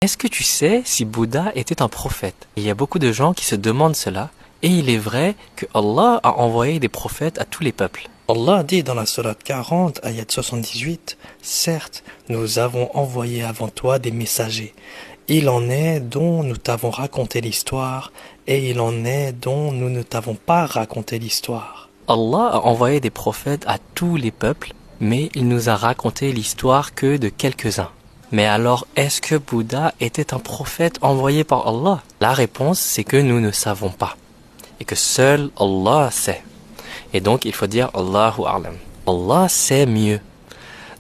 Est-ce que tu sais si Bouddha était un prophète? Il y a beaucoup de gens qui se demandent cela, et il est vrai que Allah a envoyé des prophètes à tous les peuples. Allah dit dans la sourate 40, ayat 78, « Certes, nous avons envoyé avant toi des messagers. Il en est dont nous t'avons raconté l'histoire, et il en est dont nous ne t'avons pas raconté l'histoire. » Allah a envoyé des prophètes à tous les peuples, mais il nous a raconté l'histoire que de quelques-uns. Mais alors, est-ce que Bouddha était un prophète envoyé par Allah? La réponse, c'est que nous ne savons pas. Et que seul Allah sait. Et donc, il faut dire Allahu A'lam. Allah sait mieux.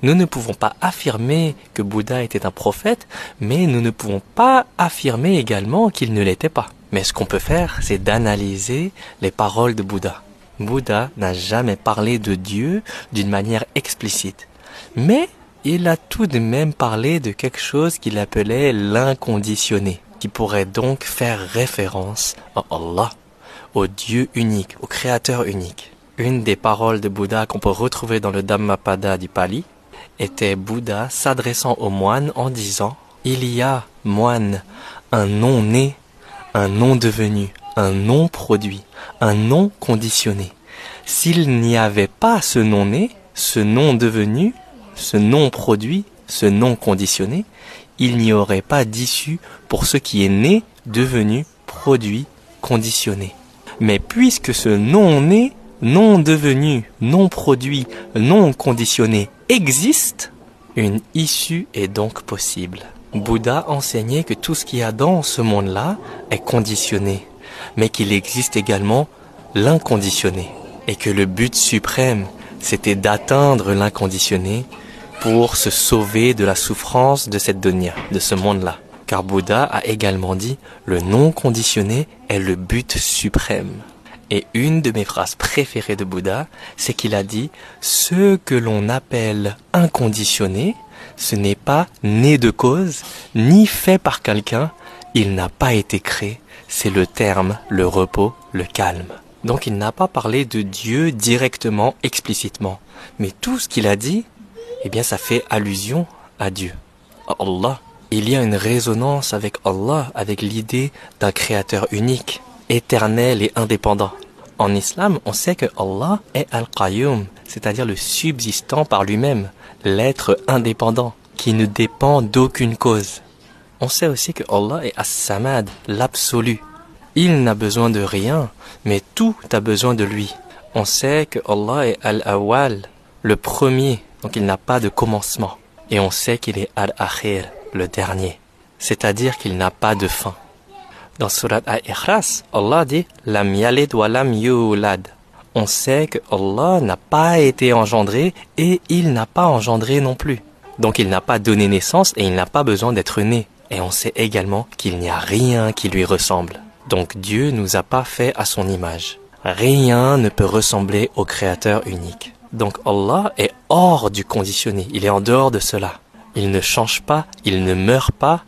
Nous ne pouvons pas affirmer que Bouddha était un prophète, mais nous ne pouvons pas affirmer également qu'il ne l'était pas. Mais ce qu'on peut faire, c'est d'analyser les paroles de Bouddha. Bouddha n'a jamais parlé de Dieu d'une manière explicite. Mais il a tout de même parlé de quelque chose qu'il appelait l'inconditionné, qui pourrait donc faire référence à Allah, au Dieu unique, au Créateur unique. Une des paroles de Bouddha qu'on peut retrouver dans le Dhammapada du Pali était Bouddha s'adressant aux moines en disant « Il y a, moine, un non né, un non devenu, un non produit, un non conditionné. S'il n'y avait pas ce non né, ce non devenu, ce non produit, ce non conditionné, il n'y aurait pas d'issue pour ce qui est né, devenu, produit, conditionné. Mais puisque ce non né, non devenu, non produit, non conditionné existe, une issue est donc possible. » Bouddha enseignait que tout ce qu'il y a dans ce monde-là est conditionné, mais qu'il existe également l'inconditionné, et que le but suprême, c'était d'atteindre l'inconditionné pour se sauver de la souffrance de cette dunya, de ce monde-là. Car Bouddha a également dit « Le non conditionné est le but suprême ». Et une de mes phrases préférées de Bouddha, c'est qu'il a dit « Ce que l'on appelle inconditionné, ce n'est pas né de cause, ni fait par quelqu'un, il n'a pas été créé, c'est le terme, le repos, le calme. » Donc il n'a pas parlé de Dieu directement, explicitement. Mais tout ce qu'il a dit, eh bien ça fait allusion à Dieu, à Allah. Il y a une résonance avec Allah, avec l'idée d'un créateur unique, éternel et indépendant. En islam, on sait que Allah est Al-Qayyum, c'est-à-dire le subsistant par lui-même, l'être indépendant, qui ne dépend d'aucune cause. On sait aussi que Allah est As-Samad, l'absolu. Il n'a besoin de rien, mais tout a besoin de lui. On sait que Allah est Al-Awwal, le premier, donc il n'a pas de commencement. Et on sait qu'il est Al-Akhir, le dernier, c'est-à-dire qu'il n'a pas de fin. Dans Surat Al-Ikhlas, Allah dit « Lam yalid wa lam yulad ». On sait que Allah n'a pas été engendré et il n'a pas engendré non plus. Donc il n'a pas donné naissance et il n'a pas besoin d'être né. Et on sait également qu'il n'y a rien qui lui ressemble. Donc Dieu nous a pas fait à son image. Rien ne peut ressembler au Créateur unique. Donc Allah est hors du conditionné, il est en dehors de cela. Il ne change pas, il ne meurt pas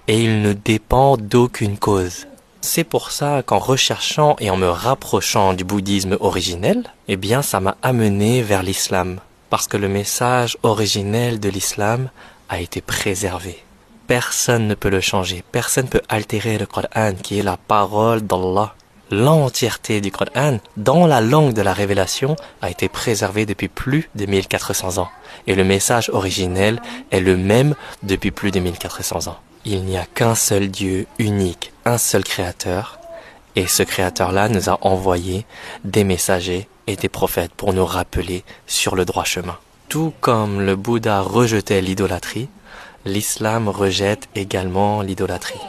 et il ne dépend d'aucune cause. C'est pour ça qu'en recherchant et en me rapprochant du bouddhisme originel, eh bien ça m'a amené vers l'islam. Parce que le message originel de l'islam a été préservé. Personne ne peut le changer, personne ne peut altérer le Coran qui est la parole d'Allah. L'entièreté du Coran, dans la langue de la révélation, a été préservée depuis plus de 1400 ans. Et le message originel est le même depuis plus de 1400 ans. Il n'y a qu'un seul Dieu unique, un seul Créateur. Et ce Créateur-là nous a envoyé des messagers et des prophètes pour nous rappeler sur le droit chemin. Tout comme le Bouddha rejetait l'idolâtrie, l'islam rejette également l'idolâtrie.